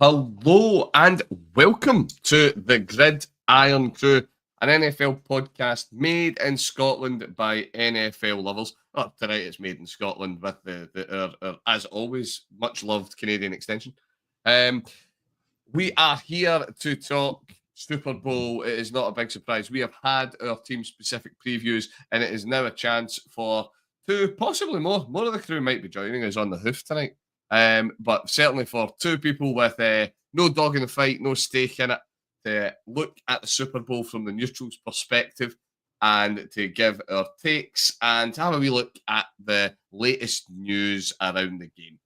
Hello and welcome to the Irn-Cru, an NFL podcast made in Scotland by NFL lovers. Oh, tonight it's made in Scotland with our, as always, much loved Canadian extension. We are here to talk Super Bowl. It is not a big surprise. We have had our team-specific previews, and it is now a chance for two, possibly more. More of the crew might be joining us on the hoof tonight. But certainly for two people with no dog in the fight, no stake in it, to look at the Super Bowl from the neutral's perspective and to give our takes and have a wee look at the latest news around the game.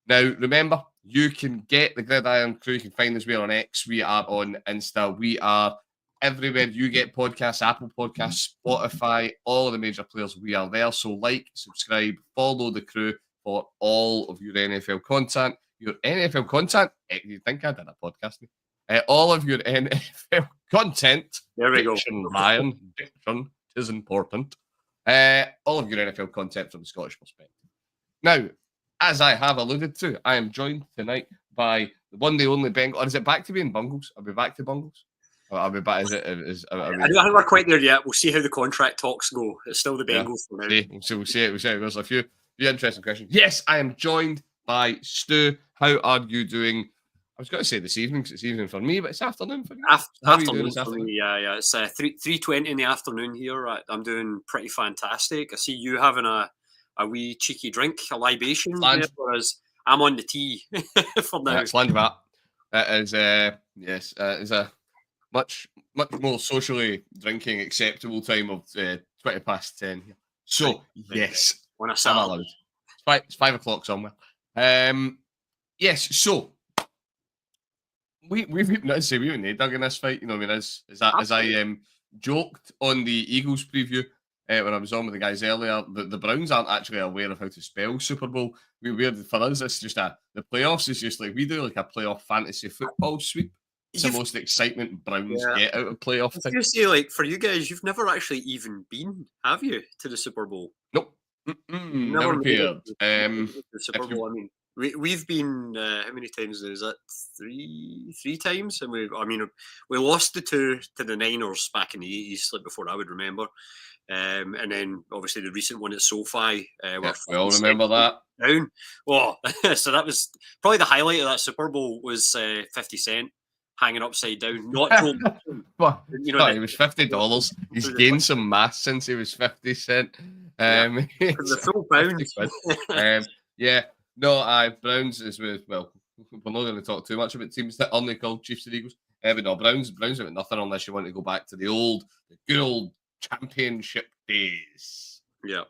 Now, remember, you can get the Gridiron Crew. You can find us. We are on X. We are on Insta. We are everywhere you get podcasts, Apple Podcasts, Spotify, all of the major players. We are there. So like, subscribe, follow the crew for all of your NFL content. Your NFL content? You think I did a podcast? All of your NFL content. There we diction, go. Ryan. Diction is important. All of your NFL content from the Scottish perspective. Now, as I have alluded to, I am joined tonight by the one, the only Bengal. Or is it back to being Bungles? Are we back to Bungles? I'll be back. I don't think we're quite there yet. We'll see how the contract talks go. It's still the Bengals for now. We'll see it. There's a few interesting questions. Yes, I am joined by Stu. How are you doing? I was going to say this evening, because it's evening for me, but it's afternoon for you. Afternoon for me, yeah. It's 3:20 in the afternoon here. I'm doing pretty fantastic. I see you having a wee cheeky drink, a libation, whereas I'm on the tea for now. It's land that. It is, yes, it's a much more socially drinking acceptable time of 20 past 10 here. So, yes. When I I'm allowed. It's 5 o'clock somewhere. Yes, so we've need dug in this fight. You know, I mean, as I joked on the Eagles preview when I was on with the guys earlier, the Browns aren't actually aware of how to spell Super Bowl. For us, it's just the playoffs is just like we do like a playoff fantasy football sweep. It's the most excitement Browns get out of playoff. I was say, like, for you guys, you've never actually even been, have you, to the Super Bowl? Nope. Never appeared. The Super Bowl. I mean, we've been how many times is that? Three times, and we lost the two to the Niners back in the 80s, like before I would remember, and then obviously the recent one at SoFi. We all remember that. Down. Oh, so that was probably the highlight of that Super Bowl was 50 Cent hanging upside down. Not Joe. It was $50. He's gained some mass since he was 50 Cent. The full pound. Browns is with, well, we're not going to talk too much about teams that only called Chiefs and Eagles. But no, Browns have nothing unless you want to go back to the good old championship days. Yeah.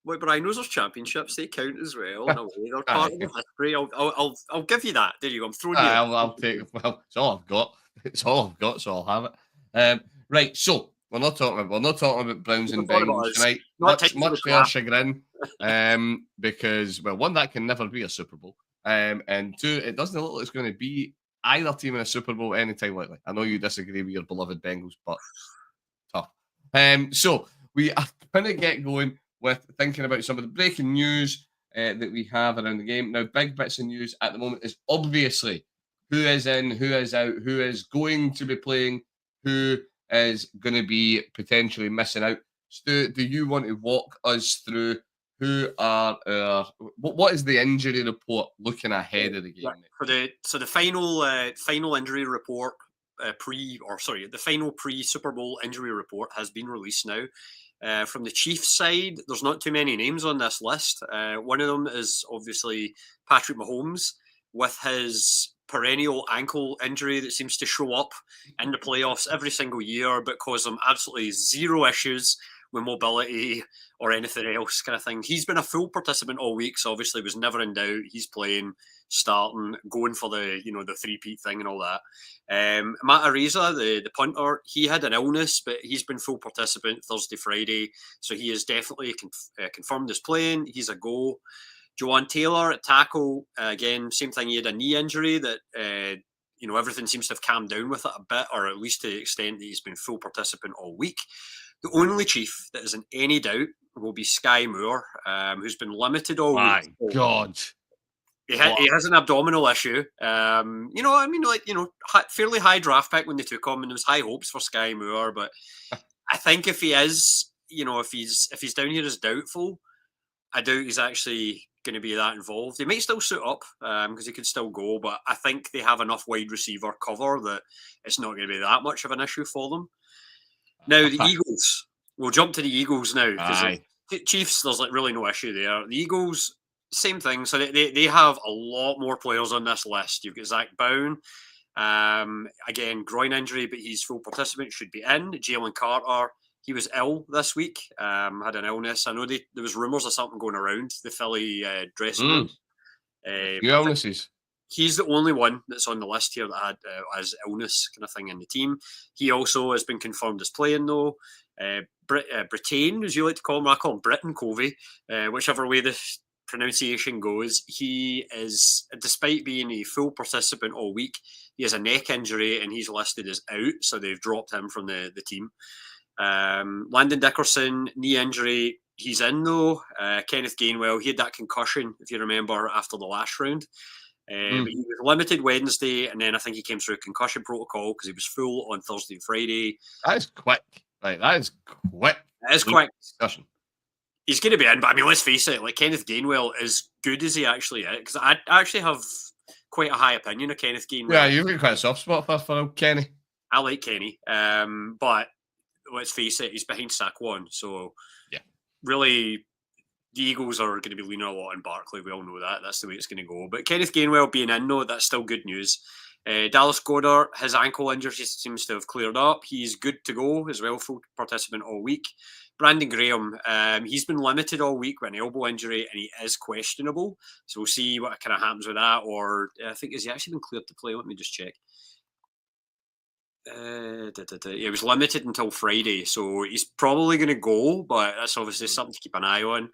Rhinos championships, they count as well. In a way. They're part of the history. I'll give you that. There you go. I'm throwing you. I'll take it. Well, it's all I've got. So I'll have it. Right. So we're not talking about Browns and Bengals tonight. Much to our chagrin. Because one, that can never be a Super Bowl. And two, it doesn't look like it's going to be either team in a Super Bowl anytime lately. I know you disagree with your beloved Bengals, but tough. So we are going to get going with thinking about some of the breaking news that we have around the game. Now, big bits of news at the moment is obviously who is in, who is out, who is going to be playing, who is going to be potentially missing out. Stu, do you want to walk us through what is the injury report looking ahead of the game? The final injury report the final pre-Super Bowl injury report has been released now. From the Chiefs side, there's not too many names on this list. One of them is obviously Patrick Mahomes with his perennial ankle injury that seems to show up in the playoffs every single year, but cause him absolutely zero issues with mobility or anything else kind of thing. He's been a full participant all week, so obviously was never in doubt. He's playing, starting, going for the three-peat thing and all that. Matt Ariza, the punter, he had an illness, but he's been full participant Thursday, Friday, so he is definitely confirmed as playing. He's a go. Jawan Taylor at tackle, again, same thing. He had a knee injury that everything seems to have calmed down with it a bit, or at least to the extent that he's been full participant all week. The only Chief that is in any doubt will be Sky Moore, who's been limited all week. My God. He has an abdominal issue. Fairly high draft pick when they took him, and there was high hopes for Sky Moore. But I think if he is, if he's down here as doubtful, I doubt he's actually going to be that involved. He might still suit up because he could still go, but I think they have enough wide receiver cover that it's not going to be that much of an issue for them. Now, the Eagles. We'll jump to the Eagles now because the Chiefs, there's really no issue there. The Eagles, same thing. So they have a lot more players on this list. You've got Zach Bowen. Again, groin injury, but he's full participant, should be in. Jalen Carter. He was ill this week, had an illness. I know there was rumours of something going around the Philly dressing room. Illnesses. He's the only one that's on the list here that had as illness kind of thing in the team. He also has been confirmed as playing, though. Britain, as you like to call him, I call him Britton Covey, whichever way the pronunciation goes. He is, despite being a full participant all week, he has a neck injury and he's listed as out, so they've dropped him from the team. Landon Dickerson, knee injury, he's in though. Kenneth Gainwell, he had that concussion, if you remember, after the last round. But he was limited Wednesday, and then I think he came through a concussion protocol because he was full on Thursday and Friday. That is quick. That is quick. That is quick. Discussion. He's going to be in, but I mean, let's face it, Kenneth Gainwell, as good as he actually is, because I actually have quite a high opinion of Kenneth Gainwell. Yeah, you've got quite a soft spot for Kenny. I like Kenny, but let's face it, he's behind Saquon, so yeah, really, the Eagles are going to be leaning a lot on Barkley. We all know that. That's the way it's going to go. But Kenneth Gainwell being in, though, that's still good news. Dallas Goedert, his ankle injury seems to have cleared up. He's good to go as well, full participant all week. Brandon Graham, he's been limited all week with an elbow injury, and he is questionable. So we'll see what kind of happens with that. Or I think, has he actually been cleared to play? Let me just check. He was limited until Friday, so he's probably going to go, but that's obviously something to keep an eye on.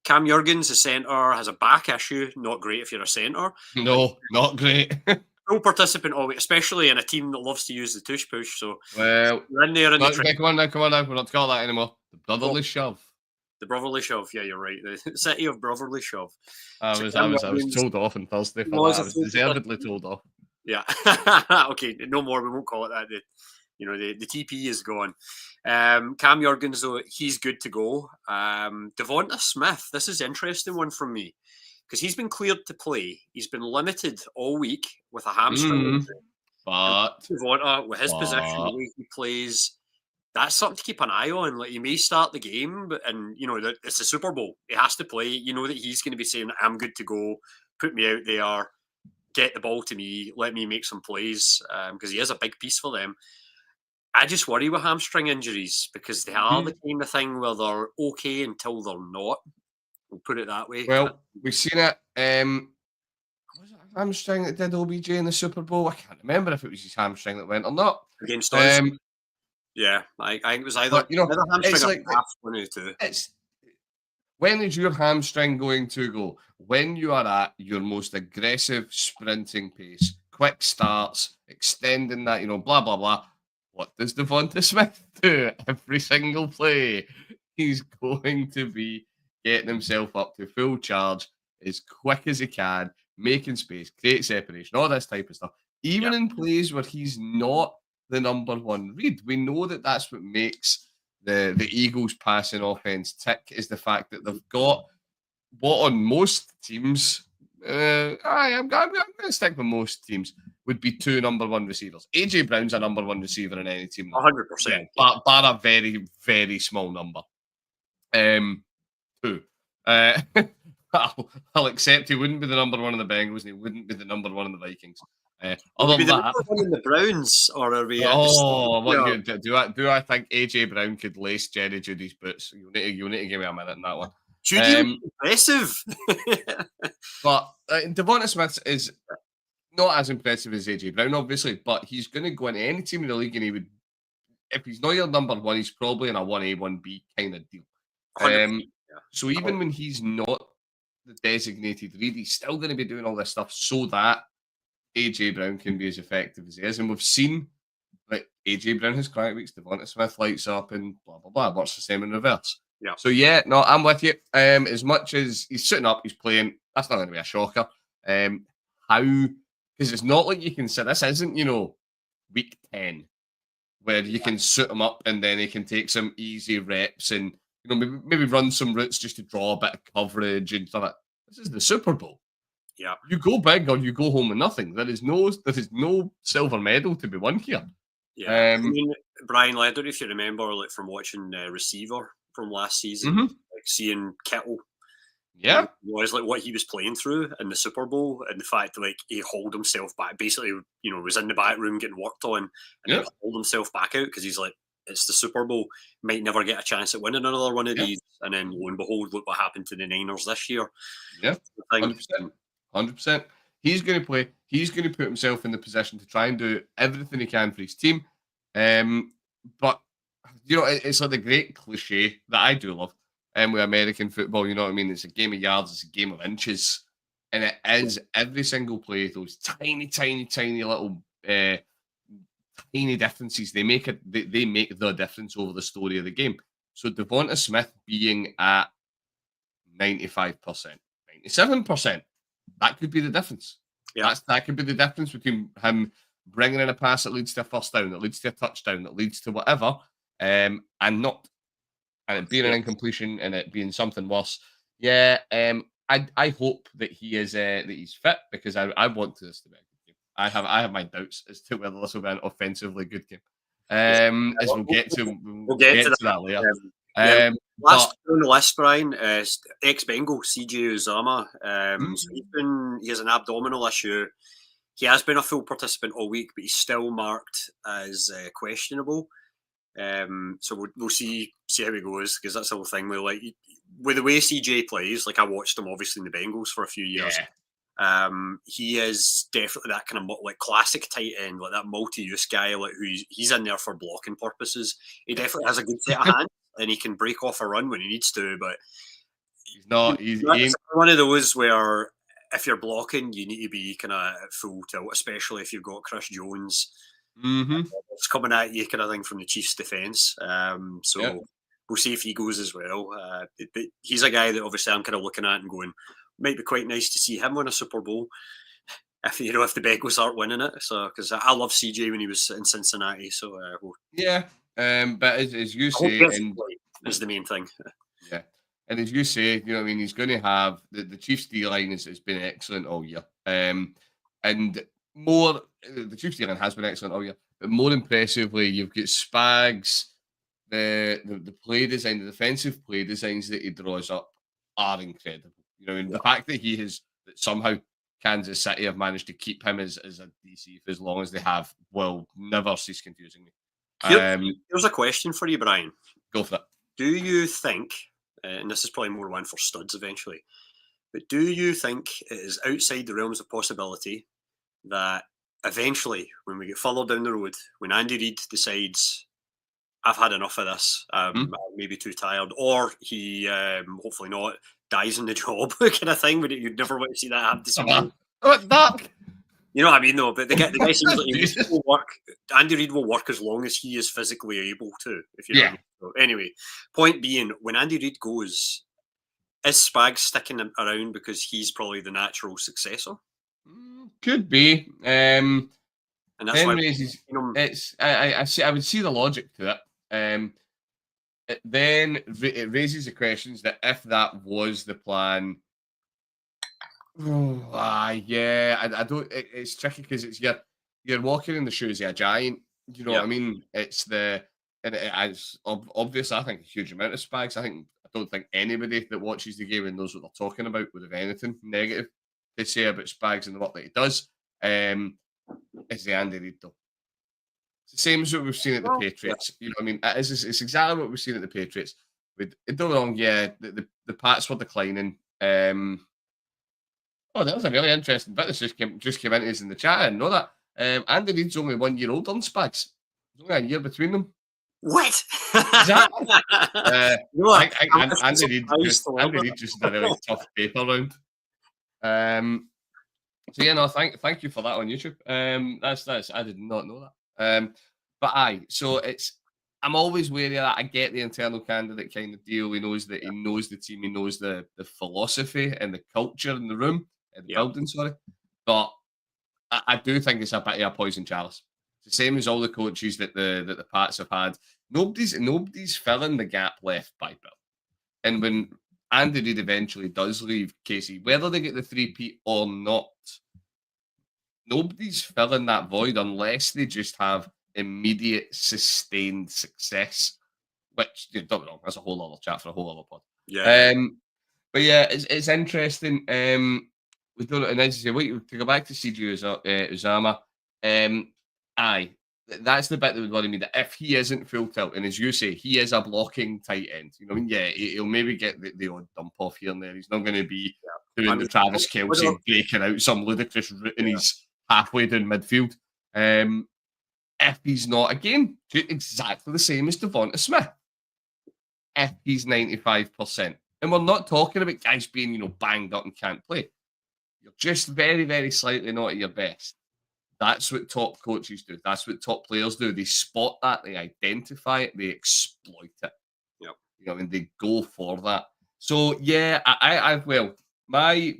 Cam Jurgens, the centre, has a back issue. Not great if you're a centre. No, not great. Full participant always, especially in a team that loves to use the tush push. So, well, you're in there. Come on now. We're not call that anymore. The brotherly shove. The brotherly shove. Yeah, you're right. The city of brotherly shove. I was told off on Thursday for that. I was deservedly told off. Yeah. Okay. No more. We won't call it that. The TP is gone. Cam Jurgens, though, he's good to go. Devonta Smith, this is an interesting one from me because he's been cleared to play. He's been limited all week with a hamstring injury. But Devonta, with his position, the way he plays, that's something to keep an eye on. He may start the game, and it's a Super Bowl. He has to play. You know that he's going to be saying, "I'm good to go. Put me out there. Get the ball to me. Let me make some plays," because he is a big piece for them. I just worry with hamstring injuries because they are the kind of thing where they're okay until they're not. We'll put it that way. Well, we've seen it. Was it a hamstring that did OBJ in the Super Bowl? I can't remember if it was his hamstring that went or not. Against us. Yeah, I think it was either, either hamstring or half one of the two. When is your hamstring going to go? When you are at your most aggressive sprinting pace, quick starts, extending that, blah, blah, blah. What does Devonta Smith do? Every single play, he's going to be getting himself up to full charge as quick as he can, making space, create separation, all this type of stuff. Even in plays where he's not the number one read, we know that that's what makes the Eagles passing offense tick, is the fact that they've got what on most teams, I'm going to stick with most teams, would be two number one receivers. AJ Brown's a number one receiver in any team. 100%. Bar a very, very small number. Two. I'll accept he wouldn't be the number one in the Bengals and he wouldn't be the number one in the Vikings. Other than that, one in the Browns, or are we? Do I think AJ Brown could lace Jerry Judy's boots? You need to give me a minute on that one. Judy, impressive. But Devonta Smith is not as impressive as AJ Brown, obviously, but he's going to go into any team in the league, and he would, if he's not your number one, he's probably in a 1A, 1B kind of deal. So even when he's not the designated read, he's still going to be doing all this stuff so that AJ Brown can be as effective as he is. And we've seen, AJ Brown has quiet weeks, Devonta Smith lights up, and blah, blah, blah. Works the same in reverse. Yeah. So, I'm with you. As much as he's sitting up, he's playing, that's not going to be a shocker. How, because it's not like you can say this isn't, week 10 where you can suit him up and then he can take some easy reps and maybe run some routes just to draw a bit of coverage and stuff. This is the Super Bowl. Yeah. You go big or you go home with nothing. There is no silver medal to be won here. Yeah. I mean, Brian, I don't know if you remember, like from watching Receiver from last season, like seeing Kittle. Yeah. Was like what he was playing through in the Super Bowl, and the fact that like he hauled himself back, basically, was in the back room getting worked on, and then hauled himself back out because he's like, it's the Super Bowl, might never get a chance at winning another one of these, and then lo and behold, look what happened to the Niners this year. Yeah, 100%. He's going to play. He's going to put himself in the position to try and do everything he can for his team. But it's like the great cliche that I do love. With American football, you know what I mean? It's a game of yards, it's a game of inches. And it is every single play, those tiny, tiny, tiny little tiny differences. They make they make the difference over the story of the game. So Devonta Smith being at 95%, 97%, that could be the difference. Yeah. That could be the difference between him bringing in a pass that leads to a first down, that leads to a touchdown, that leads to whatever, and not. And it being an incompletion and it being something worse. Yeah, I hope that he is that he's fit because I want this to be a good game. I have my doubts as to whether this will be an offensively good game. As we'll get to that later. Last on the list, Brian, ex-Bengal CJ Uzama. So he has an abdominal issue. He has been a full participant all week, but he's still marked as questionable. So we'll see how he goes, because that's the whole thing with the way CJ plays. Like, I watched him obviously in the Bengals for a few years. Yeah. He is definitely that kind of like classic tight end, like that multi-use guy, like he's in there for blocking purposes. He definitely has a good set of hands and he can break off a run when he needs to, but he's one of those where if you're blocking, you need to be kind of full tilt, especially if you've got Chris Jones. It's coming at you kind of thing from the Chiefs defense. We'll see if he goes as well. But he's a guy that obviously I'm kind of looking at and going, might be quite nice to see him win a Super Bowl if the Bengals aren't winning it. So, because I love CJ when he was in Cincinnati. So but as you say, is the main thing. Yeah, and as you say, he's going to have the Chiefs D line has been excellent all year. And more, the Chiefs D line has been excellent all year, but more impressively, you've got Spags. The play design, the defensive play designs that he draws up are incredible. The fact that that somehow Kansas City have managed to keep him as a DC for as long as they have will never cease confusing me. Here's a question for you, Brian. Go for it. Do you think, and this is probably more one for studs eventually, but do you think it is outside the realms of possibility that eventually, when we get further down the road, when Andy Reid decides, I've had enough of this, I'm maybe too tired, or he, hopefully not, dies in the job, kind of thing, but you'd never want to see that happen to someone. Dark. You know what I mean, though? But the guy seems like he will work. Andy Reid will work as long as he is physically able to. If you know what I mean. So anyway, point being, when Andy Reid goes, is Spags sticking around because he's probably the natural successor? Could be. And that's why I would see the logic to it. It raises the questions that if that was the plan. I don't. It's tricky because it's you're walking in the shoes of a giant. You know what I mean? It's it's obvious. I think a huge amount of Spags. I don't think anybody that watches the game and knows what they're talking about would have anything negative to say about Spags and the work that he does. It's the Andy Reid though. It's the same as what we've seen at the Patriots. You know what I mean? It's exactly what we've seen at the Patriots. Don't get me wrong, the Pats were declining. That was a really interesting bit that just came into us in the chat. I didn't know that. Andy Reid's only 1 year older than Spags. There's only a year between them. What? Exactly. Andy Reid just did a really tough paper round. Thank you for that on YouTube. That's I did not know that. So I'm always wary of that. I get the internal candidate kind of deal. He knows the team, he knows the philosophy and the culture in the room. the building, sorry. But I do think it's a bit of a poison chalice. It's the same as all the coaches that the Pats have had. Nobody's filling the gap left by Bill. And when Andy Reid eventually does leave Casey, whether they get the 3-peat or not, nobody's filling that void unless they just have immediate sustained success. Which, don't get me wrong, that's a whole other chat for a whole other pod. Yeah. But yeah, it's interesting. We don't, and as you say, wait, to go back to CJ Uzama, aye, that's the bit that would worry me. That if he isn't full tilt, and as you say, he is a blocking tight end. You know, what I mean, yeah, he'll maybe get the odd dump off here and there. He's not going to be doing the Travis Kelce breaking out some ludicrous route, and he's halfway down midfield. If he's not, again, exactly the same as Devonta Smith. If he's 95%. And we're not talking about guys being, banged up and can't play. You're just very, very slightly not at your best. That's what top coaches do. That's what top players do. They spot that, they identify it, they exploit it. Yep. They go for that. So yeah, my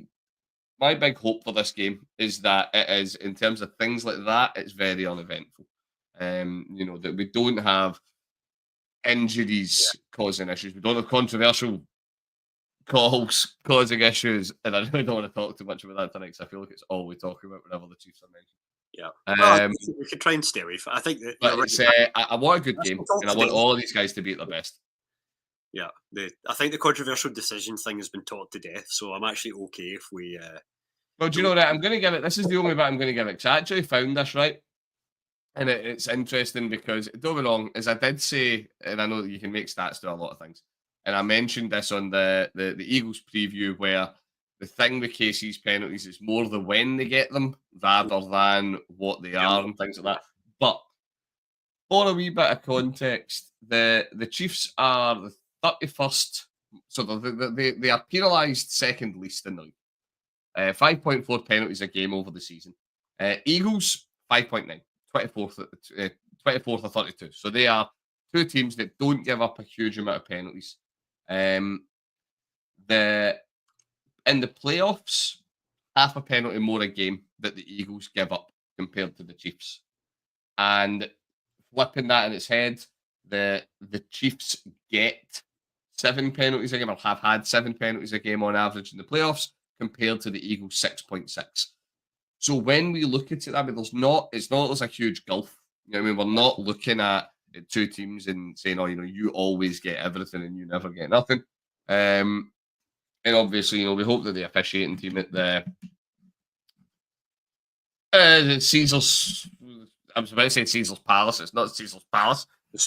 big hope for this game is that it is, in terms of things like that, it's very uneventful. That we don't have injuries causing issues. We don't have controversial calls causing issues, and I really don't want to talk too much about that tonight because I feel like it's all we talk about whenever the Chiefs are mentioned. Yeah, we could try and stay away from it. I think that. But I want a good game, and I want all of these guys to be at their best. Yeah, I think the controversial decision thing has been taught to death, so I'm actually okay if we. Well, do you know that I'm going to give it? This is the only bit I'm going to give it. Because I actually found this right, and it's interesting because, don't be wrong, as I did say, and I know that you can make stats do a lot of things. And I mentioned this on the Eagles preview, where the thing with KC's penalties is more the when they get them rather than what they are and things like that. But for a wee bit of context, the Chiefs are the 31st, so they are penalised second least in the league. 5.4 penalties a game over the season. Eagles, 5.9, 24th or 32. So they are two teams that don't give up a huge amount of penalties. In the playoffs, half a penalty more a game that the Eagles give up compared to the Chiefs. And flipping that in its head, the Chiefs get 7 penalties a game, or have had 7 penalties a game on average in the playoffs, compared to the Eagles 6.6. So when we look at it, I mean, it's not there's a huge gulf. You know what I mean? We're not looking at two teams and saying, oh, you always get everything and you never get nothing. And obviously, we hope that the officiating team at the Caesars, I was about to say Caesars Palace. It's not Caesars Palace. It's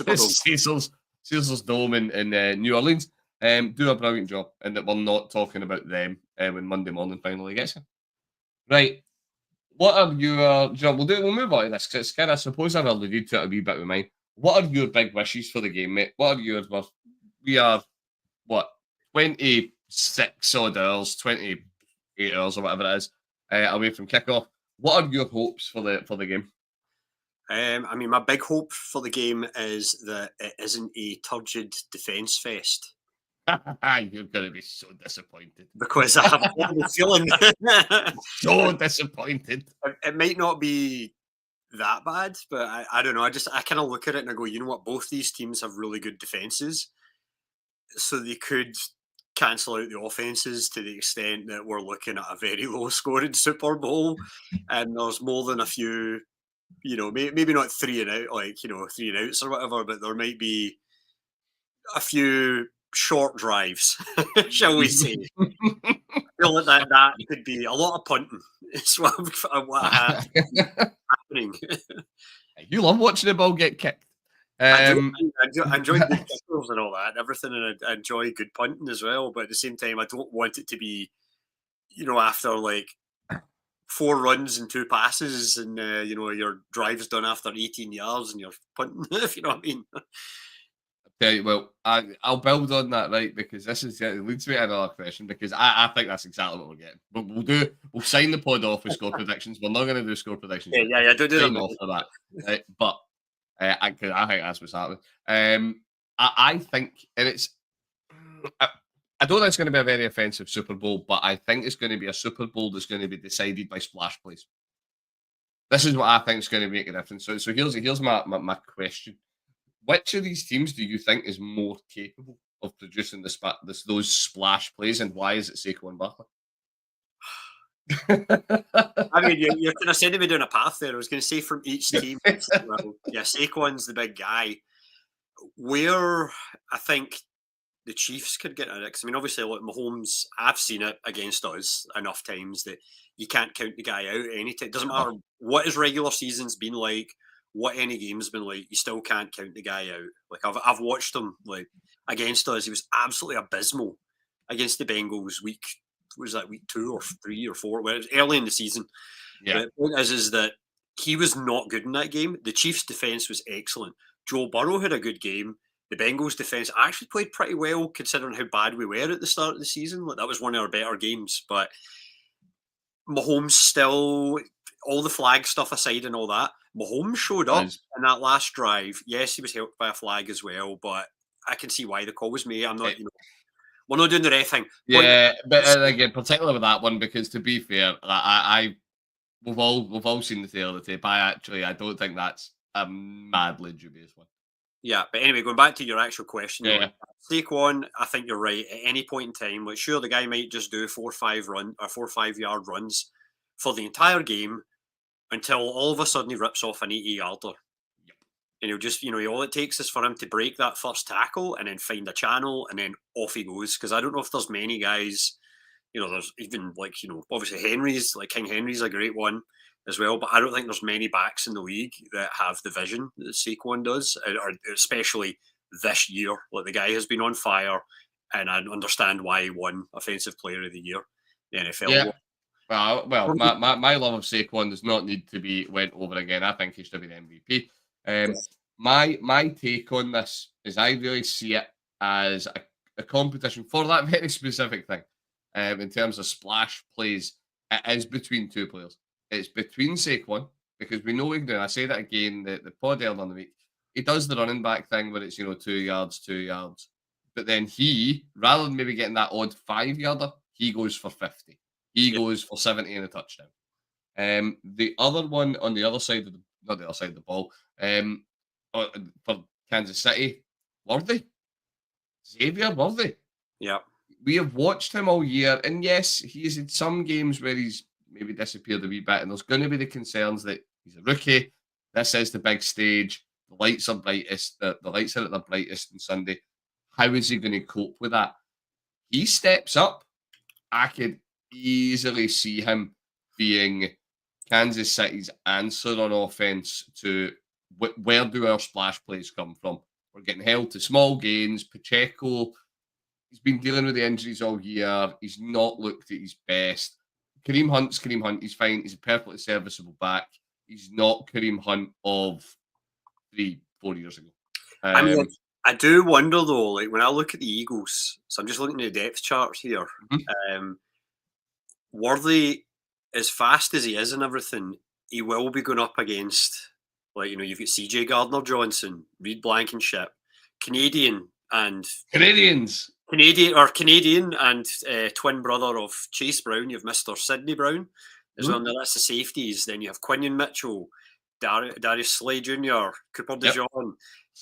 Caesars Dome in New Orleans. Do a brilliant job, and that we're not talking about them when Monday morning finally gets here. Right. What are your? We'll move on to this because it's kind of, I suppose I've alluded to it a wee bit with mine. What are your big wishes for the game, mate? What are yours? We are 26 odd hours, 28 hours or whatever it is away from kickoff. What are your hopes for the game? I mean, my big hope for the game is that it isn't a turgid defence fest. You're going to be so disappointed. Because I have a horrible feeling. So disappointed. It might not be that bad, but I don't know. I kind of look at it and I go, you know what? Both these teams have really good defences. So they could cancel out the offences to the extent that we're looking at a very low-scoring Super Bowl. And there's more than a few, maybe not 3 and out, 3 and outs or whatever, but there might be a few short drives, shall we say. I feel like that could be a lot of punting. It's what happening. You love watching the ball get kicked. I enjoy good kickers and all that and everything, and I enjoy good punting as well. But at the same time, I don't want it to be, after like 4 runs and 2 passes, and your drive's done after 18 yards, and you're punting. If you know what I mean. Well, I'll build on that, right? Because it leads me to another question. Because I think that's exactly what we're getting. But we'll sign the pod off with score predictions. We're not going to do score predictions. Yeah. Do sign off for that. Right? But I think that's what's happening. I think, and it's I don't think it's going to be a very offensive Super Bowl, but I think it's going to be a Super Bowl that's going to be decided by splash plays. This is what I think is going to make a difference. So here's my question. Which of these teams do you think is more capable of producing those splash plays, and why is it Saquon Barkley? I mean, you're kind of sending me down a path there. I was going to say from each team, well, yeah, Saquon's the big guy. Where I think the Chiefs could get at it, because I mean, obviously, like Mahomes, I've seen it against us enough times that you can't count the guy out any time. It doesn't matter what his regular season's been like, what any game's been like, you still can't count the guy out. Like I've watched him like against us, he was absolutely abysmal against the Bengals week. Was that week 2 or 3 or 4? Well, it was early in the season. Yeah. But the point is that he was not good in that game. The Chiefs' defense was excellent. Joe Burrow had a good game. The Bengals' defense actually played pretty well, considering how bad we were at the start of the season. Like that was one of our better games. But Mahomes still, all the flag stuff aside and all that, Mahomes showed up in that last drive. Yes, he was helped by a flag as well, but I can see why the call was made. I'm not, we're not doing the ref thing. Yeah, but again, particularly with that one, because to be fair, we've all seen the tail of the tape. I don't think that's a madly dubious one. Yeah, but anyway, going back to your actual question, yeah. Saquon, I think you're right. At any point in time, like sure, the guy might just do 4 or 5 yard runs for the entire game until all of a sudden he rips off an 80-yarder. And he'll just, all it takes is for him to break that first tackle and then find a channel and then off he goes. Because I don't know if there's many guys, there's even like, obviously King Henry's a great one as well, but I don't think there's many backs in the league that have the vision that Saquon does, or especially this year. Like the guy has been on fire, and I understand why he won Offensive Player of the Year, the NFL. Yeah. Well, my love of Saquon does not need to be went over again. I think he should be the MVP. My take on this is I really see it as a competition for that very specific thing. In terms of splash plays, it is between two players. It's between Saquon, because we know we can do it. I say that again, the pod earlier on the week, he does the running back thing where it's 2 yards, 2 yards. But then he, rather than maybe getting that odd 5-yarder, he goes for 50. He goes for 70 and a touchdown. The other one on the other side of not the other side of the ball, for Kansas City, Xavier Worthy. Yeah. We have watched him all year, and yes, he's in some games where he's maybe disappeared a wee bit, and there's going to be the concerns that he's a rookie. This is the big stage. The lights are brightest. The lights are at their brightest on Sunday. How is he going to cope with that? He steps up. I could easily see him being Kansas City's answer on offense to where do our splash plays come from? We're getting held to small gains. Pacheco, he's been dealing with the injuries all year. He's not looked at his best. Kareem Hunt. He's fine. He's a perfectly serviceable back. He's not Kareem Hunt of 3-4 years ago. I mean, I do wonder though, like when I look at the Eagles, so I'm just looking at the depth charts here. Worthy, as fast as he is and everything, he will be going up against, like, you've got CJ Gardner-Johnson, Reed Blankenship, Canadian and twin brother of Chase Brown. You have Mr. Sidney Brown as well. Now that's the safeties. Then you have Quinion Mitchell, Darius Slay Jr., Cooper DeJean.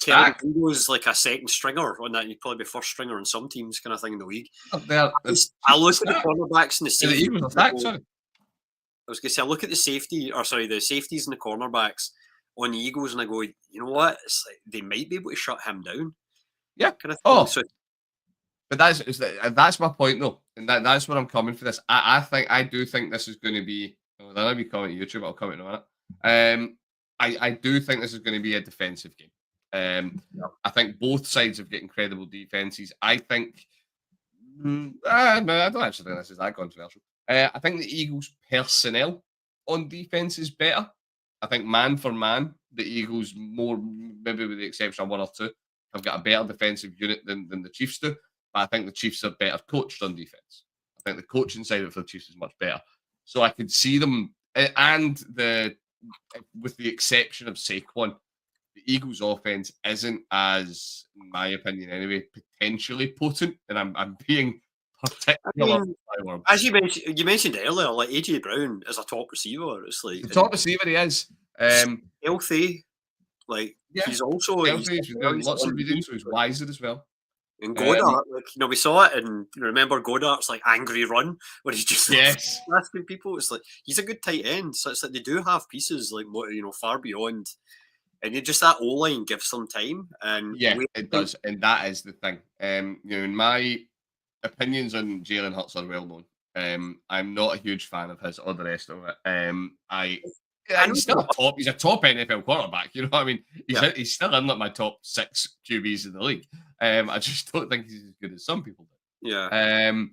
Kevin Hugo's like a second stringer on that. You'd probably be first stringer on some teams, kind of thing in the league. I look at the cornerbacks and the safeties. I was going to say, I look at the safeties and the cornerbacks on the Eagles, and I go, you know what? It's like they might be able to shut him down. Yeah. Kind of thing. But that's my point, though, and that's where I'm coming for this. I do think this is going to be. Well, I'll be coming to YouTube. I'll comment in a minute. I do think this is going to be a defensive game. I think both sides have got incredible defenses. I think. No, I don't actually think this is that controversial. I think the Eagles' personnel on defense is better. I think man for man, the Eagles, more maybe with the exception of one or two, have got a better defensive unit than the Chiefs do. But I think the Chiefs are better coached on defense. I think the coaching side of it for the Chiefs is much better. So I could see them, and with the exception of Saquon, the Eagles' offense isn't as, in my opinion anyway, potentially potent. And I'm being I mean, as you mentioned earlier, like AJ Brown is a top receiver. It's like The top receiver he is. healthy. Like Yeah, he's he's doing lots of reading, so he's wiser as well. And Goddard, we saw it, and remember Goddard's like angry run where he's just asking people. It's like he's a good tight end, so it's like they do have pieces like far beyond, and just that O line gives them time. And it does, and that is the thing. In my opinions on Jalen Hurts are well known. I'm not a huge fan of his or the rest of it. He's still he's a top NFL quarterback. You know what I mean? He's still in like my top 6 QBs in the league. I just don't think he's as good as some people do. Yeah.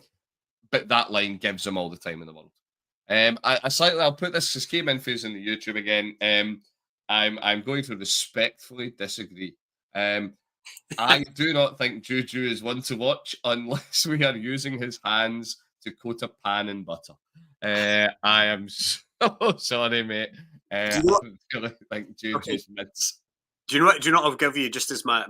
But that line gives him all the time in the world. I'll put this came in phase in the YouTube again. I'm going to respectfully disagree. I do not think Juju is one to watch unless we are using his hands to coat a pan in butter. I am so sorry, mate. I think Juju's mids. Do you know what I'll give you just as my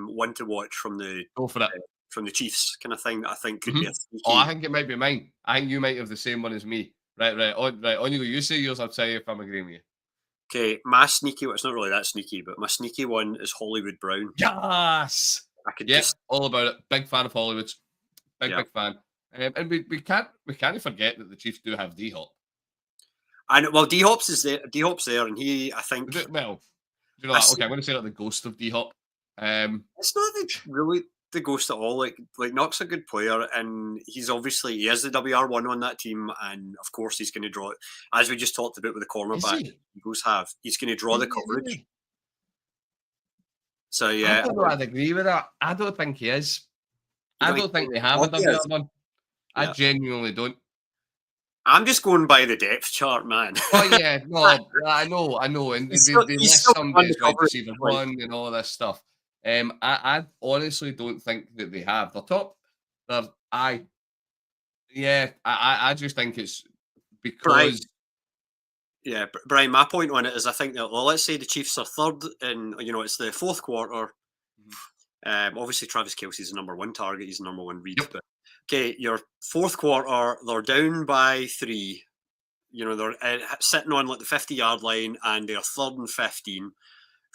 one to watch from the go for it from the Chiefs kind of thing that I think could be a sneaky... I think it might be mine. I think you might have the same one as me. Right. On you say yours, I'll tell you if I'm agreeing with you. Okay, my sneaky one, it's not really that sneaky, but my sneaky one is Hollywood Brown. Yes! I could all about it. Big fan of Hollywood's. Big fan. And we can't forget that the Chiefs do have D-Hop. And well, D-Hop's there, and he, I think... Well, you know that? Okay, I'm going to say like the ghost of D-Hop. It's not really the ghost at all. Like Knox a good player, and he is the WR1 on that team, and of course he's going to draw it. As we just talked about with the cornerback Eagles have, he's going to draw the coverage. So yeah, I don't know. I'd agree with that. I don't think he is. I don't think they have a WR1. I genuinely don't. I'm just going by the depth chart, man. Oh yeah, no, I know, and they list some days wide receiver 1 and all this stuff. I honestly don't think that they have. They're top. I just think it's because. Brian, my point on it is I think that, well, let's say the Chiefs are third and, it's the fourth quarter. Obviously, Travis Kelce's the number 1 target. He's the number 1 read. But, okay, your fourth quarter, they're down by 3. They're sitting on like the 50-yard line and they're 3rd and 15.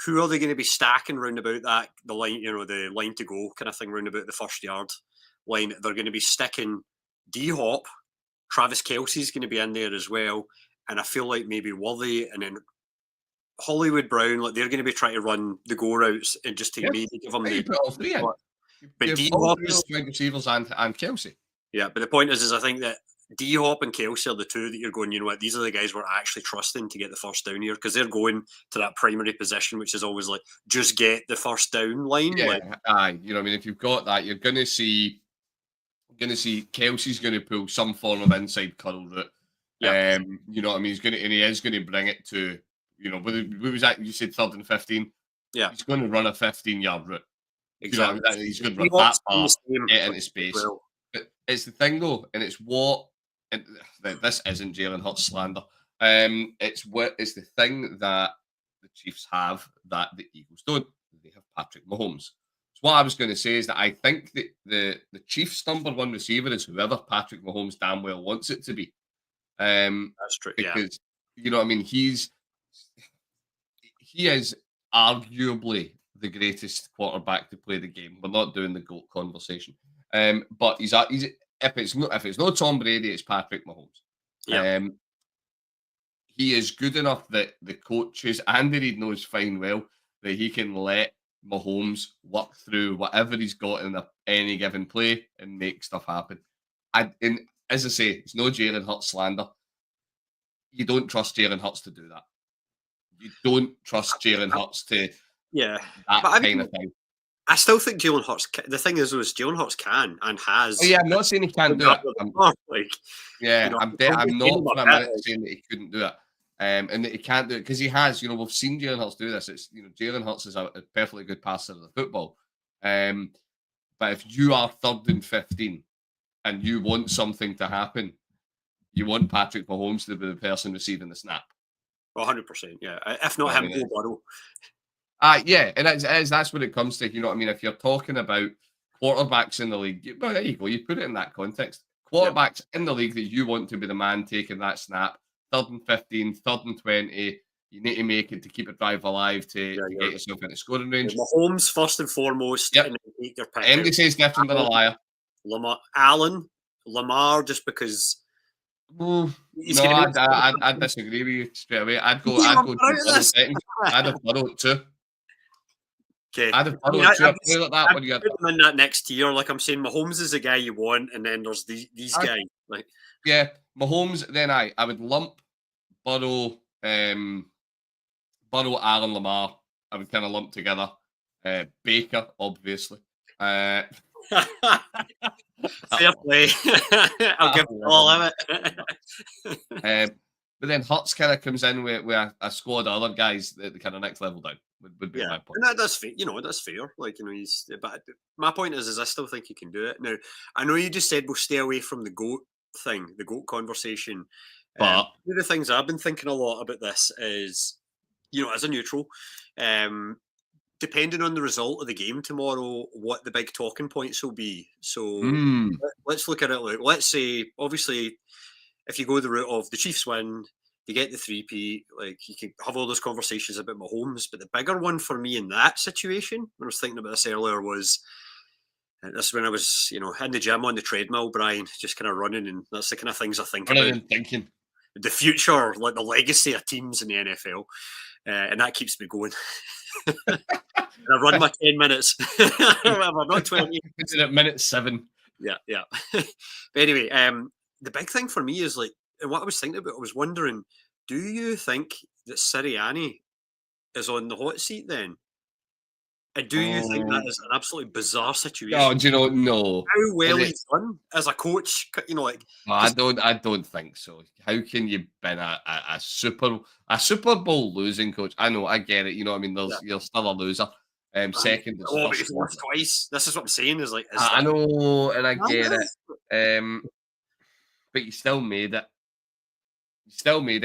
Who are they going to be stacking round about that, the line, the line to go kind of thing, round about the 1st yard line? They're going to be sticking D-Hop. Travis Kelce's going to be in there as well. And I feel like maybe Worthy and then Hollywood Brown, like they're going to be trying to run the go routes and just to maybe give them the. Put all 3 in. But D-Hop is wide receivers and Kelce. Yeah, but the point is I think that D-Hop and Kelce are the 2 that you're going, these are the guys we're actually trusting to get the first down here because they're going to that primary position, which is always like, just get the first down line. Yeah, if you've got that, you're going to see Kelce's going to pull some form of inside curl route. Yeah. He is going to bring it to, what was that? You said 3rd and 15? Yeah. He's going to run a 15-yard route. Exactly. He's going to run that far, get into space. Well. But it's the thing, though, and it's what, and this isn't Jalen Hurts slander. It's the thing that the Chiefs have that the Eagles don't. They have Patrick Mahomes. So what I was going to say is that I think that the Chiefs' number 1 receiver is whoever Patrick Mahomes damn well wants it to be. That's true. Because he is arguably the greatest quarterback to play the game. We're not doing the GOAT conversation. But he's if it's not Tom Brady, it's Patrick Mahomes. Yeah. He is good enough that the coaches, Andy Reid knows fine well that he can let Mahomes work through whatever he's got in any given play and make stuff happen. And as I say, it's no Jalen Hurts slander. You don't trust Jalen Hurts to do that. You don't trust Jalen Hurts to that kind of thing. I still think Jalen Hurts. The thing is, Jalen Hurts can and has. Oh yeah, I'm not saying he can't do it. I'm not for a minute saying that he couldn't do it, and that he can't do it because he has. We've seen Jalen Hurts do this. It's Jalen Hurts is a perfectly good passer of the football. But if you are 3rd and 15 and you want something to happen, you want Patrick Mahomes to be the person receiving the snap. 100%, yeah. If not him, Joe Burrow. And that's what it comes to. If you're talking about quarterbacks in the league. Well, there you go. You put it in that context. Quarterbacks in the league that you want to be the man taking that snap. 3rd and 15, 3rd and 20. You need to make it to keep a drive alive to get yourself into scoring range. Mahomes first and foremost. Yep. And then take your pick. Andy says different than a liar. Lamar, just because. No, I'd disagree with you straight away. I'd go to second. I'd have Burrow too. Okay. I'd have Burrow too. I'd play like that when you put them in that next tier. Like I'm saying, Mahomes is the guy you want, and then there's these guys. Like Mahomes. Then I would lump Burrow, Allen, Lamar. I would kind of lump together. Baker, obviously. Fair play. I'll give it all of it. But then Hurts kind of comes in with a squad of other guys that the kind of next level down would be my point. And that's fair. That's fair. Like he's. But my point is I still think he can do it. Now I know you just said we'll stay away from the GOAT thing, the GOAT conversation. But one of the things I've been thinking a lot about this is, as a neutral, depending on the result of the game tomorrow, what the big talking points will be. So let's look at it. Like, let's say, obviously, if you go the route of the Chiefs win, you get the 3-peat, like you can have all those conversations about Mahomes. But the bigger one for me in that situation, when I was thinking about this earlier, was this when I was, in the gym on the treadmill, Brian, just kind of running, and that's the kind of things I think about. And thinking the future, like the legacy of teams in the NFL, and that keeps me going. And I run my 10 minutes. I'm not 20. It's at minute 7. Yeah. But anyway, the big thing for me is like, and what I was thinking about, I was wondering, do you think that Sirianni is on the hot seat then? And do you think that is an absolutely bizarre situation? Oh, do you know? No. How well he's done as a coach, like. No, I don't think so. How can you been a Super Bowl losing coach? I know, I get it. You know what I mean? You're still a loser. Second is but he's lost twice. This is what I'm saying. Is like I know, and I get it. But you still made it.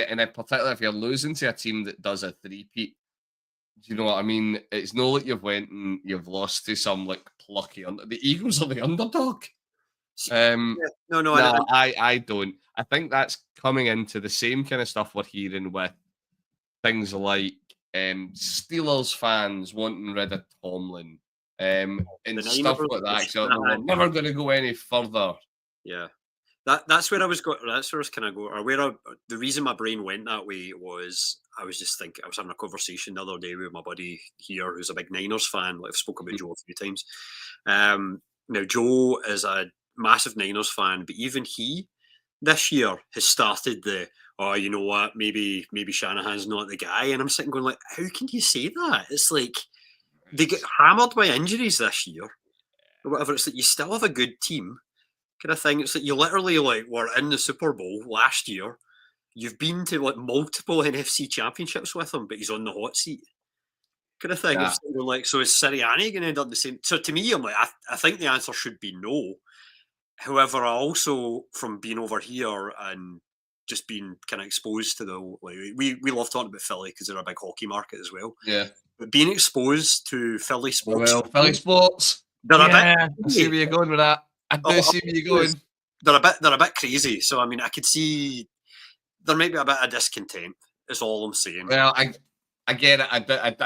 And then particularly if you're losing to a team that does a 3-peat. Do you know what I mean? It's not like you've went and you've lost to some like plucky the Eagles are the underdog. No, I don't. I think that's coming into the same kind of stuff we're hearing with things like Steelers fans wanting rid of Tomlin and stuff like that. So we're never going to go any further. Yeah. That's where I was going. That's where I was kind of going. Or the reason my brain went that way was I was just thinking. I was having a conversation the other day with my buddy here, who's a big Niners fan. Like I've spoken about Joe a few times. Now Joe is a massive Niners fan, but even he this year has started you know what? Maybe Shanahan's not the guy. And I'm sitting going like, how can you say that? It's like they get hammered by injuries this year or whatever. It's like you still have a good team. Kind of thing. It's like you literally were in the Super Bowl last year. You've been to multiple NFC championships with him, but he's on the hot seat. Kind of thing. Yeah. So is Sirianni going to end up the same? So to me, I'm like, I think the answer should be no. However, I also, from being over here and just being kind of exposed to we love talking about Philly because they're a big hockey market as well. Yeah. But being exposed to Philly sports. Well, Philly sports. I see where you're going with that. I do see where you're going. They're a bit crazy. So I mean, I could see there might be a bit of discontent. Is all I'm saying. Well, I get it. I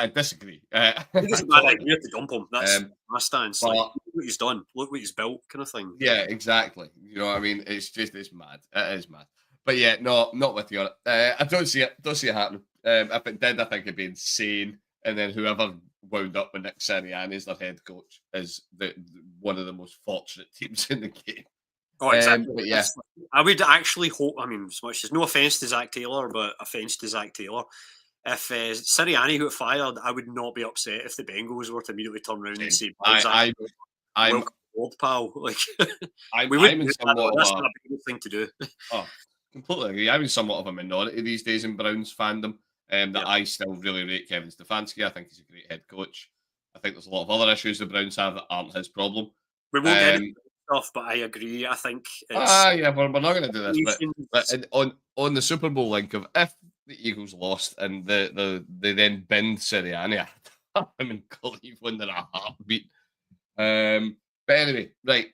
disagree. It's a bad idea to dump him. That's my stance. Like, look what he's done. Look what he's built, kind of thing. Yeah, exactly. You know what I mean? It's mad. It is mad. But yeah, no, not with you on it. I don't see it. Don't see it happening. If it did, I think it'd be insane. And then whoever wound up with Nick Sirianni as their head coach is one of the most fortunate teams in the game. Oh, exactly. But yeah, I would actually hope. I mean, as much as no offense to Zach Taylor, but offense to Zach Taylor. If Sirianni got fired, I would not be upset if the Bengals were to immediately turn around and say, I'm old pal. Like I'm in somewhat that's not a big thing to do. Oh, completely agree. I'm in somewhat of a minority these days in Browns fandom. I still really rate Kevin Stefanski. I think he's a great head coach. I think there's a lot of other issues the Browns have that aren't his problem. We won't get into stuff, but I agree. I think we're not going to do this. But on the Super Bowl link of if the Eagles lost and they then binned Sirianni, I'm in Cleveland in a heartbeat. But anyway, right,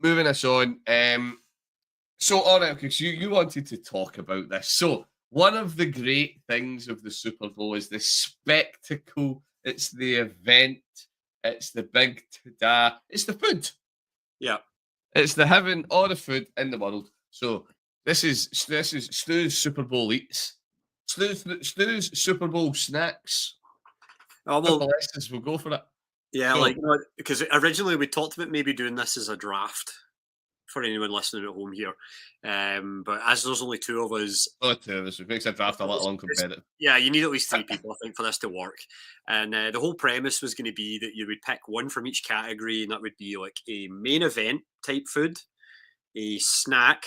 moving us on. So, all right, because you wanted to talk about this. So, one of the great things of the Super Bowl is the spectacle. It's the event. It's the big ta-da. It's the food. Yeah. It's the having all the food in the world. So, this is Stu's Super Bowl eats. Stu's Super Bowl snacks. Oh, well, Simple S's, we'll go for it. yeah, Go. like, because originally we talked about maybe doing this as a draft for anyone listening at home here. But as there's only two of us, Oh, two of us. It makes a draft a little uncompetitive. yeah, you need at least three people, I think, for this to work. And the whole premise was going to be that you would pick one from each category, and that would be like a main event type food, a snack,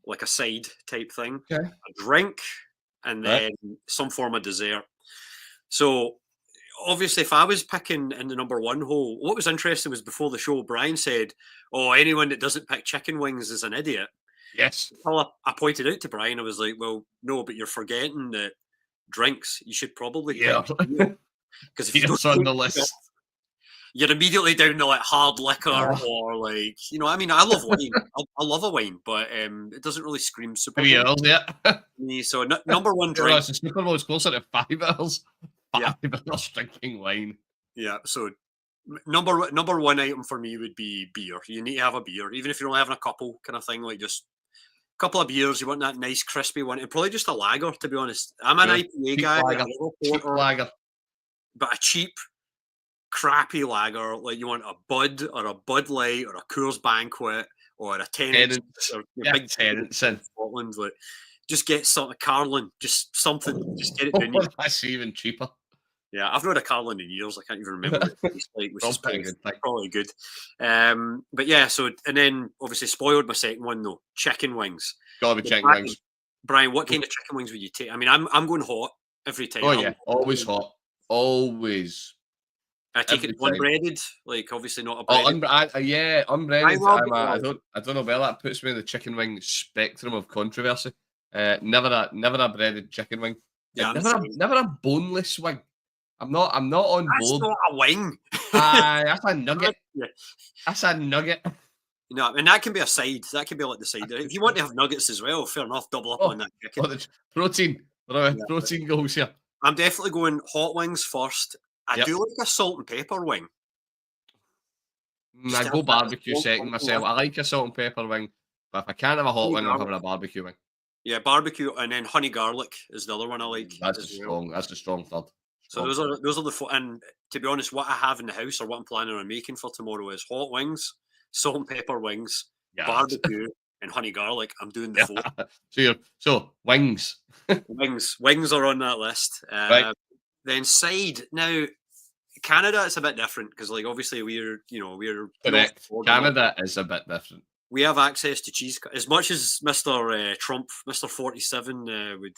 like a side type thing, Okay. a drink, and then some form of dessert. So obviously, if I was picking in the number one hole, what was interesting was before the show, Brian said, "Oh, anyone that doesn't pick chicken wings is an idiot." Yes. Well, I pointed out to Brian, I was like, "Well, no, but you're forgetting that drinks. You should probably Yeah. because if you It's don't on the list. you're immediately down to like hard liquor or like I mean, I love wine. I love a wine, but it doesn't really scream Super Bowl 3 hours, yeah. to me. So number one No, drink, it's the Super Bowl is closer to 5 hours. 5 Yeah. hours drinking wine. yeah. So number one item for me would be beer. You need to have a beer, even if you're only having a couple, kind of thing. Like just a couple of beers. You want that nice crispy one, and probably just a lager. To be honest, I'm an Sure. IPA Cheap guy. lager. I love a Cheap porter, lager. but a cheap, crappy lager. Like you want a Bud or a Bud Light or a Coors Banquet or a Tennent's Tennent's. or Yeah, big Tennent's in. Scotland. Like just get something Carlin, just something. Just get it done. Oh, that's even cheaper. Yeah, I've not had a Carlin in years. I can't even remember what it tastes like, which is Probably a good thing. probably good. But yeah, so and then obviously spoiled my second one though, chicken wings. Gotta be chicken Brian, wings. Brian, what kind of chicken wings would you take? I mean, I'm going hot every time. Oh, yeah. Always hot. Always. I take it every time. unbreaded, like obviously not a Oh, breaded. yeah, unbreaded. love I it. don't know where that puts me in the chicken wing spectrum of controversy. Never a breaded chicken wing. Yeah, Never a boneless wing. I'm not on That's board. not a wing. That's a nugget. Yeah. That's a nugget. No, and that can be a side. That can be like the side. If you want to have nuggets as well, fair enough. Double up on that chicken. Oh, the protein. Protein goes here. I'm definitely going hot wings first. I Yep. do like a salt and pepper wing. I go barbecue second myself. I like a salt and pepper wing, but if I can't have a hot wing, I'm having a barbecue wing. Yeah, barbecue, and then honey garlic is the other one I like. That's as a well. strong. That's a strong third. So those are the and to be honest, what I have in the house or what I'm planning on making for tomorrow is hot wings, salt and pepper wings, barbecue, and honey garlic. I'm doing the four. So wings. Wings are on that list. Right. Then side now. Canada, it's a bit different because, like, obviously we're Correct. Canada is a bit different. We have access to cheese as much as Mr. Trump, Mr. 47 would.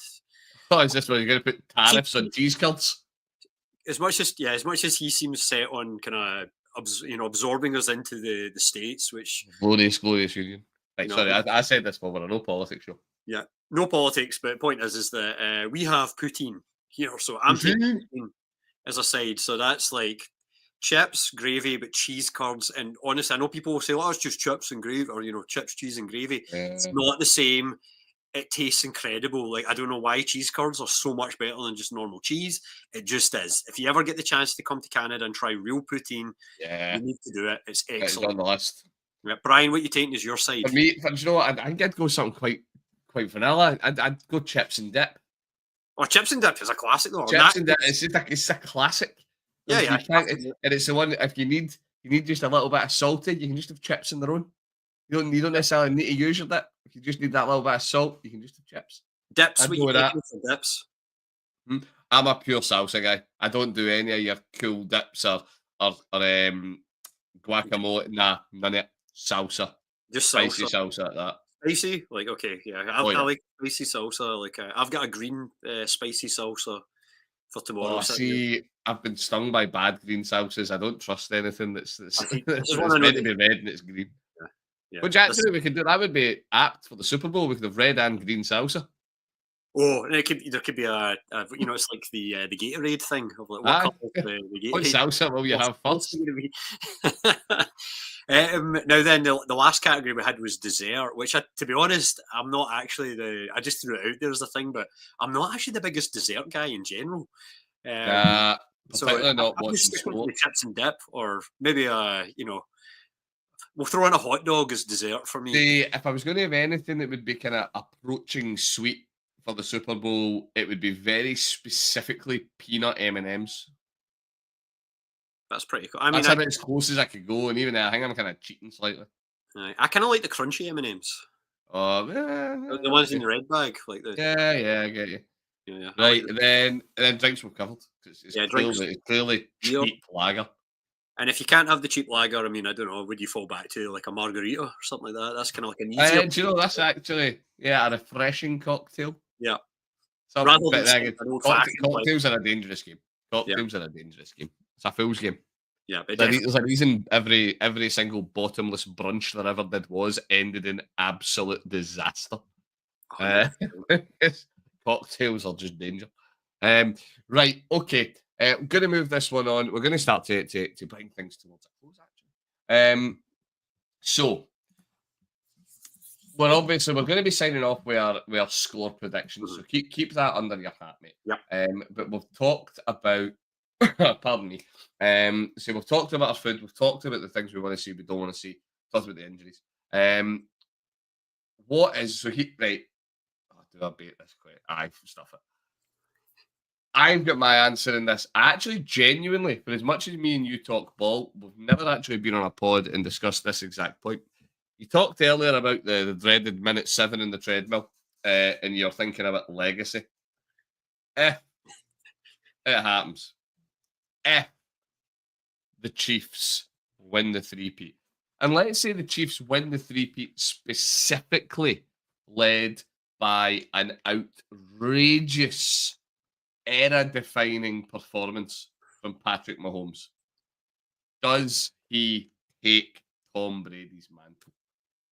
Oh, is this where you're going to put tariffs on cheese curds? As much as he seems set on kind of absorbing us into the states, which glorious union. Right, sorry, I said this for a no politics show. Yeah, no politics, but the point is that we have poutine here, so I'm taking poutine as a side. So that's like chips, gravy, but cheese curds. And honestly, I know people will say, "Oh, it's just chips and gravy," or chips, cheese, and gravy. It's not the same. It tastes incredible. Like I don't know why cheese curds are so much better than just normal cheese. It just is. If you ever get the chance to come to Canada and try real poutine, you need to do it. It's excellent. It's on the list. Yeah, Brian, what you taking is your side? For me, you know what? I think I'd go something quite vanilla. I'd go chips and dip. Oh, chips and dip is a classic though. Chips and dip, it's a classic. Yeah. And it's the one if you need just a little bit of salty, you can just have chips in their own. You don't necessarily need to use your dip. If you just need that little bit of salt, you can just have chips. Dips, what you taking for dips? I'm a pure salsa guy. I don't do any of your cool dips or guacamole. Nah, none of it. Salsa. Just spicy salsa. Salsa at that. Spicy? Like, okay, yeah. I like spicy salsa. Like, I've got a green spicy salsa for tomorrow. Oh, see, I've been stung by bad green salsas. I don't trust anything that's meant to be red and it's green. Yeah. Which actually we could do. That would be apt for the Super Bowl. We could have red and green salsa. Oh, and there could be it's like the Gatorade thing of like what Aye. colour is the What Gatorade? salsa will you have What's first? it gonna be? Now then, the last category we had was dessert, which to be honest, I'm not actually I just threw it out there as a thing, but I'm not actually the biggest dessert guy in general. Um, Nah, so particularly not I'm just watching sticking with sport. the chips and dip, or maybe we'll throw in a hot dog as dessert for me. See, if I was going to have anything that would be kind of approaching sweet for the Super Bowl, it would be very specifically peanut M&Ms. That's pretty cool. I mean, That's about as close as I could go, and even then, I think I'm kind of cheating slightly. I kind of like the crunchy M&Ms, Oh, the ones in okay. the red bag, like the Yeah, I get you. yeah. I like Right, and then drinks were covered. It's drinks, clearly beer. cheap lager. And if you can't have the cheap lager, I mean, I don't know, would you fall back to like a margarita or something like that? That's kind of like an easier. Do you know that's actually a refreshing cocktail. Yeah. Some, Rather than but then an old again, fashioned, like, cocktails are a dangerous game. yeah, Cocktails are a dangerous game. It's a fool's game. yeah, it There's definitely. a reason every single bottomless brunch there ever did ended in absolute disaster. Uh, 100%. cocktails are just danger. Right, okay. I'm going to move this one on. We're going to start to bring things towards a close, actually. So we're going to be signing off with our score predictions. So Mhm. keep that under your hat, mate. Yeah. But we've talked about, pardon me. So we've talked about our food. We've talked about the things we want to see, we don't want to see. Talked about the injuries. What is so he right? Oh, do I bait this quick? Aye, stuff it. I've got my answer in this. I actually, genuinely, for as much as me and you talk ball, we've never actually been on a pod and discussed this exact point. You talked earlier about the dreaded minute 7 in the treadmill, and you're thinking about legacy. If it happens, if the Chiefs win the three-peat, and let's say the Chiefs win the three-peat specifically led by an outrageous era-defining performance from Patrick Mahomes, does he take Tom Brady's mantle?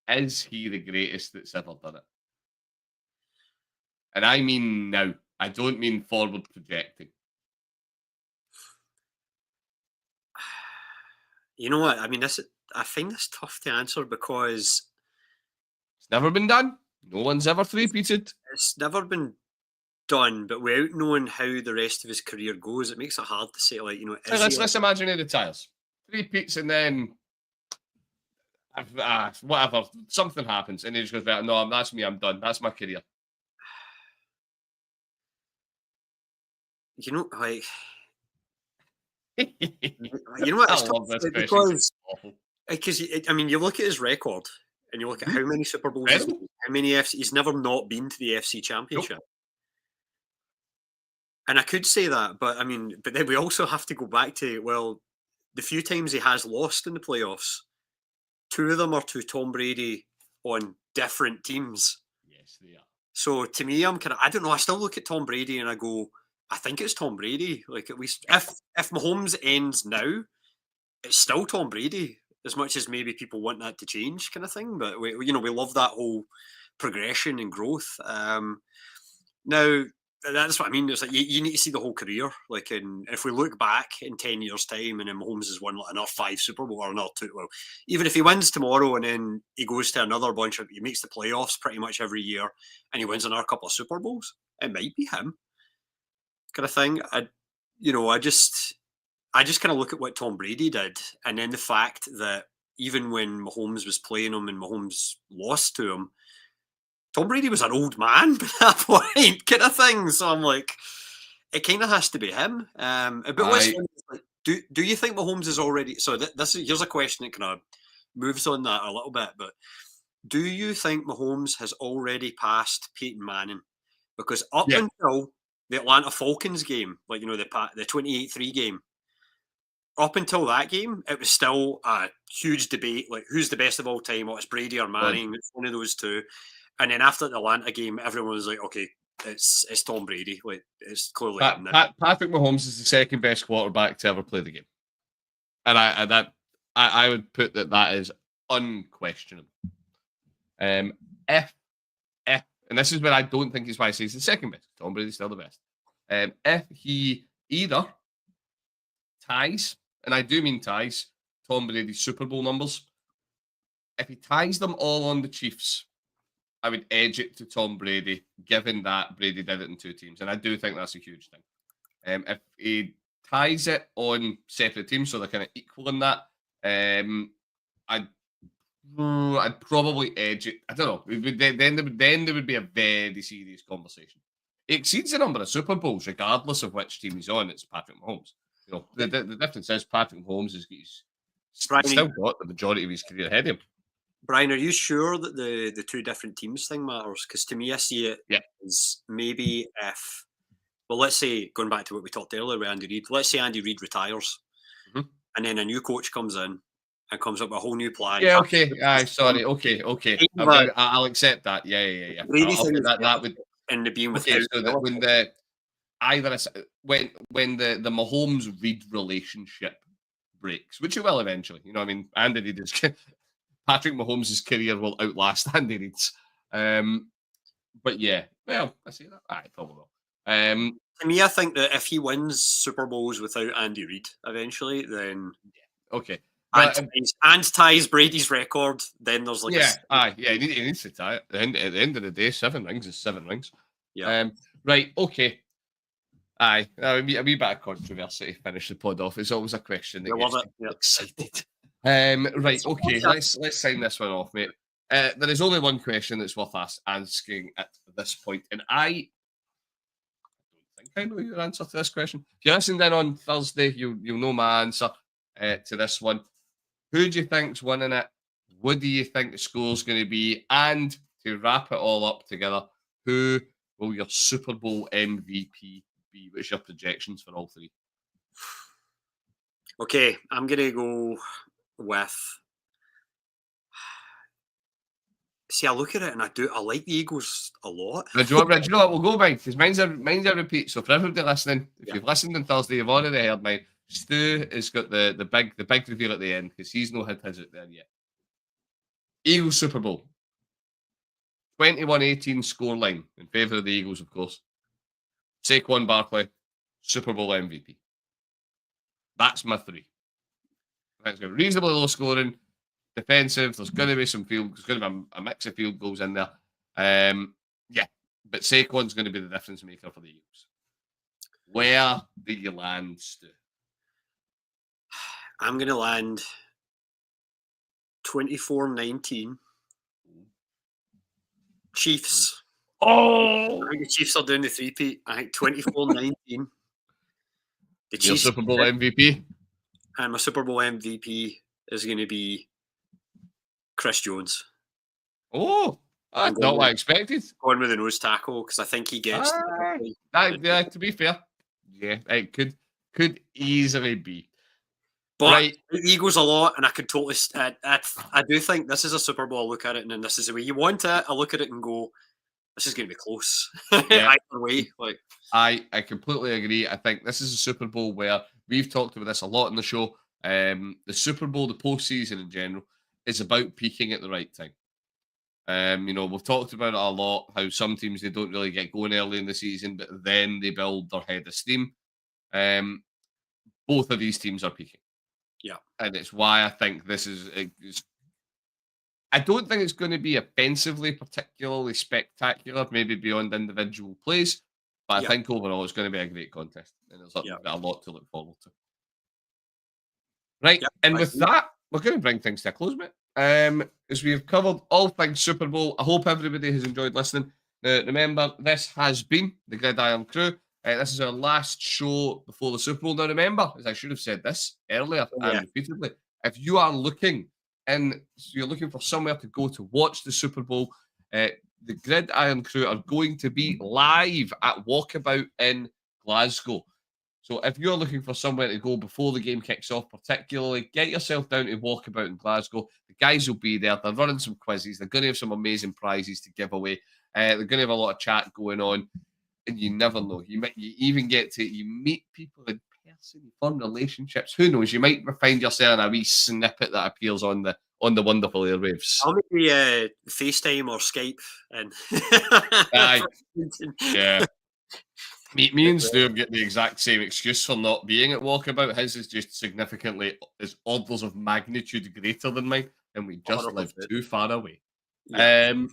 Is he the greatest that's ever done it? And I mean now. I don't mean forward projecting. You know what? I mean, I find this tough to answer because It's never been done. No one's ever three-peated. it's never been done. But without knowing how the rest of his career goes, it makes it hard to say. Like, So is he? let's imagine he retires. Three-peats and then whatever, something happens and he just goes, right, no, that's me, I'm done. That's my career. Like, you know what? I It's tough love this question. because It's awful. I mean, you look at his record and you look at how many Super Bowls, Incredible. how many he's never not been to the FC Championship. Nope. And I could say that, but I mean, but then we also have to go back to, well, the few times he has lost in the playoffs, two of them are to Tom Brady on different teams. Yes, they are. So to me, I don't know. I still look at Tom Brady and I go, I think it's Tom Brady. Like, at least if Mahomes ends now, it's still Tom Brady. As much as maybe people want that to change, kind of thing. But we love that whole progression and growth. Now that's what I mean. It's like you need to see the whole career. Like, if we look back in 10 years' time, and then Mahomes has won like another 5 Super Bowl or another 2, well, even if he wins tomorrow and then he goes to another bunch of, he makes the playoffs pretty much every year, and he wins another couple of Super Bowls, it might be him, kind of thing. I just kind of look at what Tom Brady did, and then the fact that even when Mahomes was playing him and Mahomes lost to him, Tom Brady was an old man by that point, kind of thing. So I'm like, it kind of has to be him. But what's funny is, like, do you think Mahomes is already? So here's a question that kind of moves on that a little bit. But do you think Mahomes has already passed Peyton Manning? Because up Yeah. until the Atlanta Falcons game, like the 28-3 game, up until that game, it was still a huge debate, like who's the best of all time. Oh, it's Brady or Manning. It's one of those two. And then after the Atlanta game, everyone was like, okay, it's Tom Brady. Like, it's clearly him now. Patrick Mahomes is the second best quarterback to ever play the game, and I would put that is unquestionable. If and this is where I don't think it's why I say he's the second best. Tom Brady's still the best. If he either ties, and I do mean ties, Tom Brady's Super Bowl numbers, if he ties them all on the Chiefs, I would edge it to Tom Brady, given that Brady did it in 2 teams. And I do think that's a huge thing. If he ties it on separate teams, so they're kind of equal in that, I'd probably edge it. I don't know. Then there would be a very serious conversation. He exceeds the number of Super Bowls, regardless of which team he's on. It's Patrick Mahomes. You know, the difference is Patrick Mahomes he's still got the majority of his career ahead of him. Brian, are you sure that the 2 different teams thing matters? Because to me, I see it as maybe if, well, let's say, going back to what we talked earlier with Andy Reid, let's say Andy Reid retires, and then a new coach comes in and comes up with a whole new plan. Yeah, okay. Sorry. Okay. I'll accept that. Yeah. That would end up being with so that when the Mahomes Reid relationship breaks, which it will eventually. You know, I mean, Andy Reid is Patrick Mahomes' career will outlast Andy Reid's. But yeah, well, I say that. I probably will. To me, I think that if he wins Super Bowls without Andy Reid eventually, then okay. And ties Brady's record, then there's like he needs to tie it. At the end of the day, 7 rings is 7 rings. Yeah. Right, okay. Aye, a wee bit of controversy to finish the pod off. It's always a question that gets people excited. Right, okay, let's sign this one off, mate. There is only one question that's worth us asking at this point, and I don't think I know your answer to this question. If you listened in on Thursday, you'll know my answer to this one. Who do you think's winning it? What do you think the score's going to be? And to wrap it all up together, who will your Super Bowl MVP be? What's your projections for all 3? Okay, I'm going to go with... See, I look at it and I like the Eagles a lot. Do you know what? We'll go mine, because mine's a repeat. So for everybody listening, if you've listened on Thursday, you've already heard mine. Stu has got the big reveal at the end, because he's not had his out there yet. Eagles Super Bowl. 21-18 scoreline in favour of the Eagles, of course. Saquon Barkley, Super Bowl MVP. That's my 3. I think it's got reasonably low scoring, defensive. There's going to be there's going to be a mix of field goals in there. But Saquon's going to be the difference maker for the Eagles. Where do you land, Stu? I'm going to land 24-19. Chiefs. Oh! I think the Chiefs are doing the 3-peat. I think 24-19. The Chiefs. Your Super Bowl MVP? And my Super Bowl MVP is going to be Chris Jones. Oh! That's not what I expected. Going with the nose tackle, because I think he gets... to be fair. Yeah, it could easily be. But the Eagles a lot, and I could totally... I do think this is a Super Bowl. I look at it, and then this is the way you want it. I look at it and go, this is going to be close. Yeah. Either way. I completely agree. I think this is a Super Bowl where we've talked about this a lot in the show. The Super Bowl, the postseason in general, is about peaking at the right time. We've talked about it a lot, how some teams, they don't really get going early in the season, but then they build their head of steam. Both of these teams are peaking. Yeah. And it's why I think this is... I don't think it's going to be offensively particularly spectacular, maybe beyond individual plays, but I think overall it's going to be a great contest, and there's a lot to look forward to. Right, and with that, we're going to bring things to a close, mate. As we've covered all things Super Bowl, I hope everybody has enjoyed listening. Remember, this has been the Gridiron Crew. This is our last show before the Super Bowl. Now, remember, as I should have said this earlier and repeatedly, if you are looking you're looking for somewhere to go to watch the Super Bowl, the Gridiron Crew are going to be live at Walkabout in Glasgow. So if you're looking for somewhere to go before the game kicks off, particularly, get yourself down to Walkabout in Glasgow. The guys will be there. They're running some quizzes. They're going to have some amazing prizes to give away. They're going to have a lot of chat going on. And you never know. You even get to meet people in person, form relationships. Who knows? You might find yourself in a wee snippet that appears on the on the wonderful airwaves. I'll maybe FaceTime or Skype and Aye, yeah. Me and Stu get the exact same excuse for not being at Walkabout. His is just significantly is orders of magnitude greater than mine, and we just live 100%. too far away. Yeah. And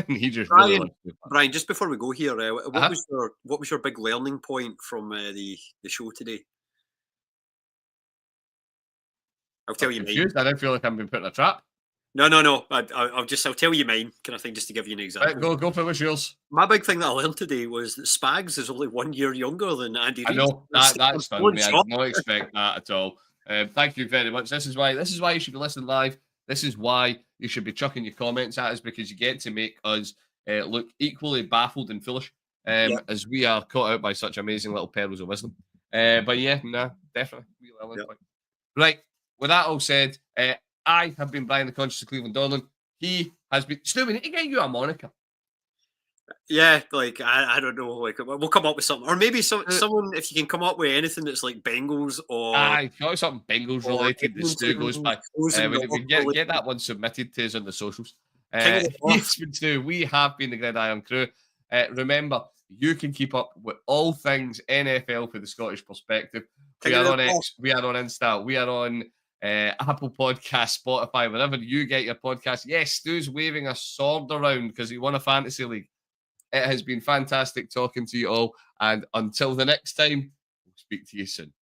he just really lives too far. Brian, just before we go here, Uh-huh. what was your big learning point from the show today? I'll tell you mine. Confused. I don't feel like I'm being put in a trap. No. I'll tell you mine, kind of thing, just to give you an example. Right, go for what's yours. My big thing that I learned today was that Spags is only 1 year younger than Andy I Reid. know that stunned me. I did not expect that at all. Thank you very much. This is why you should be listening live. This is why you should be chucking your comments at us, because you get to make us look equally baffled and foolish as we are caught out by such amazing little pearls of wisdom. But yeah, definitely. Right. With that all said, I have been Brian the Conscious of Cleveland Darling. He has been. Stu, we need to get you a moniker. Yeah, like I don't know, like we'll come up with something, or maybe someone, if you can come up with anything that's like Bengals or got something Bengals related that Stu goes by. We get that one submitted to us on the socials. We have been the Gridiron Crew. Remember, you can keep up with all things NFL for the Scottish perspective. We are on X, we are on Insta, we are on Apple Podcasts, Spotify, wherever you get your podcast. Yes, Stu's waving a sword around because he won a fantasy league. It has been fantastic talking to you all, and until the next time, we'll speak to you soon.